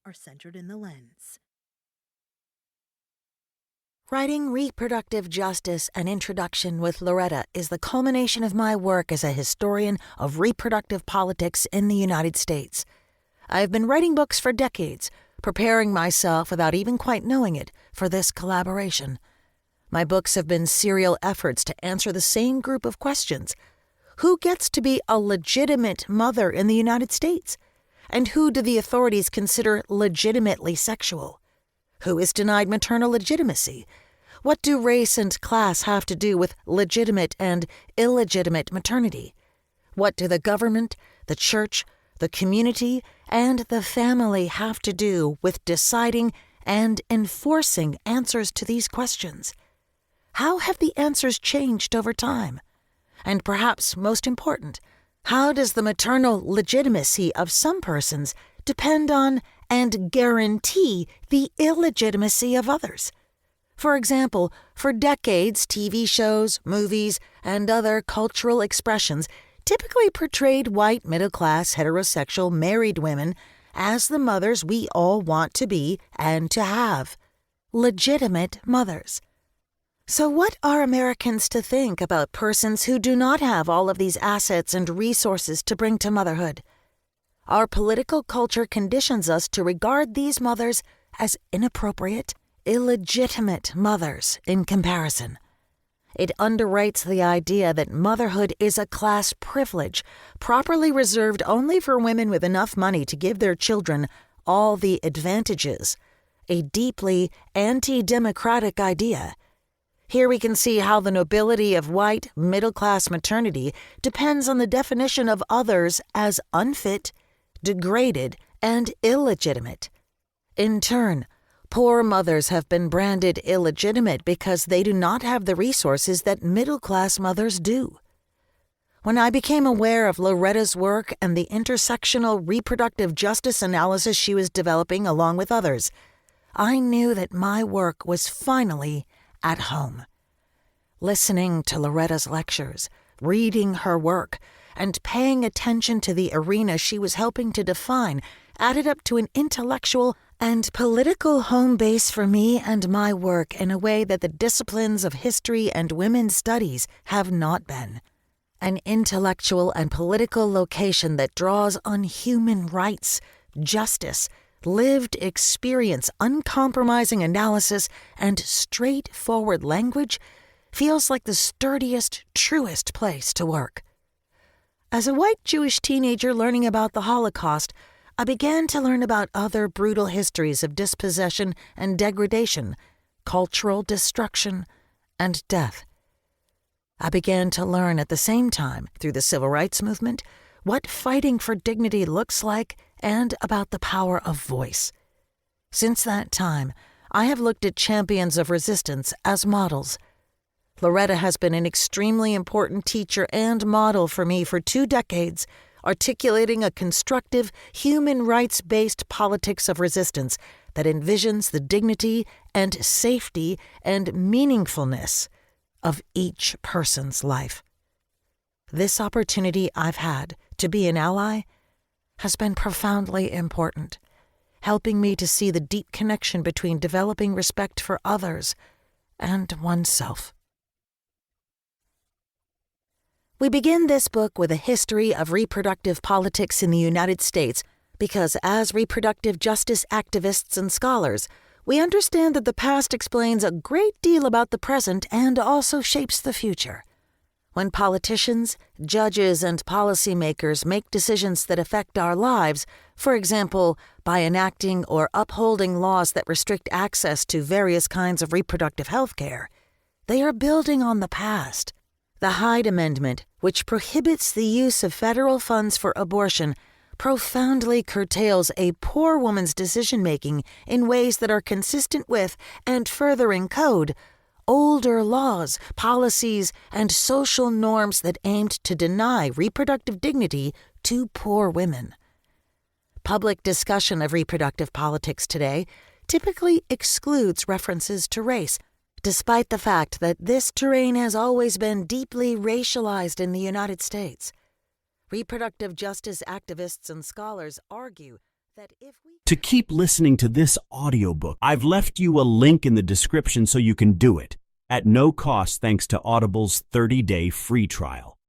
are centered in the lens. Writing Reproductive Justice: An Introduction with Loretta is the culmination of my work as a historian of reproductive politics in the United States. I have been writing books for decades, preparing myself without even quite knowing it for this collaboration. My books have been serial efforts to answer the same group of questions. Who gets to be a legitimate mother in the United States? And who do the authorities consider legitimately sexual? Who is denied maternal legitimacy? What do race and class have to do with legitimate and illegitimate maternity? What do the government, the church, the community, and the family have to do with deciding and enforcing answers to these questions? How have the answers changed over time? And perhaps most important, how does the maternal legitimacy of some persons depend on and guarantee the illegitimacy of others? For example, for decades, TV shows, movies, and other cultural expressions typically portrayed white, middle-class, heterosexual, married women as the mothers we all want to be and to have. Legitimate mothers. So what are Americans to think about persons who do not have all of these assets and resources to bring to motherhood? Our political culture conditions us to regard these mothers as inappropriate, illegitimate mothers in comparison. It underwrites the idea that motherhood is a class privilege, properly reserved only for women with enough money to give their children all the advantages, a deeply anti-democratic idea. Here we can see how the nobility of white, middle-class maternity depends on the definition of others as unfit, degraded, and illegitimate. In turn, poor mothers have been branded illegitimate because they do not have the resources that middle-class mothers do. When I became aware of Loretta's work and the intersectional reproductive justice analysis she was developing along with others, I knew that my work was finally at home. Listening to Loretta's lectures, reading her work, and paying attention to the arena she was helping to define added up to an intellectual and political home base for me and my work in a way that the disciplines of history and women's studies have not been. An intellectual and political location that draws on human rights, justice, lived experience, uncompromising analysis, and straightforward language feels like the sturdiest, truest place to work. As a white Jewish teenager learning about the Holocaust, I began to learn about other brutal histories of dispossession and degradation, cultural destruction, and death. I began to learn at the same time, through the civil rights movement, what fighting for dignity looks like and about the power of voice. Since that time, I have looked at champions of resistance as models. Loretta has been an extremely important teacher and model for me for 2 decades, articulating a constructive, human rights-based politics of resistance that envisions the dignity and safety and meaningfulness of each person's life. This opportunity I've had to be an ally has been profoundly important, helping me to see the deep connection between developing respect for others and oneself. We begin this book with a history of reproductive politics in the United States because, as reproductive justice activists and scholars, we understand that the past explains a great deal about the present and also shapes the future. When politicians, judges, and policymakers make decisions that affect our lives, for example, by enacting or upholding laws that restrict access to various kinds of reproductive health care, they are building on the past. The Hyde Amendment, which prohibits the use of federal funds for abortion, profoundly curtails a poor woman's decision-making in ways that are consistent with and further encode older laws, policies, and social norms that aimed to deny reproductive dignity to poor women. Public discussion of reproductive politics today typically excludes references to race, despite the fact that this terrain has always been deeply racialized in the United States. Reproductive justice activists and scholars argue that if we... To keep listening to this audiobook, I've left you a link in the description so you can do it, at no cost thanks to Audible's 30-day free trial.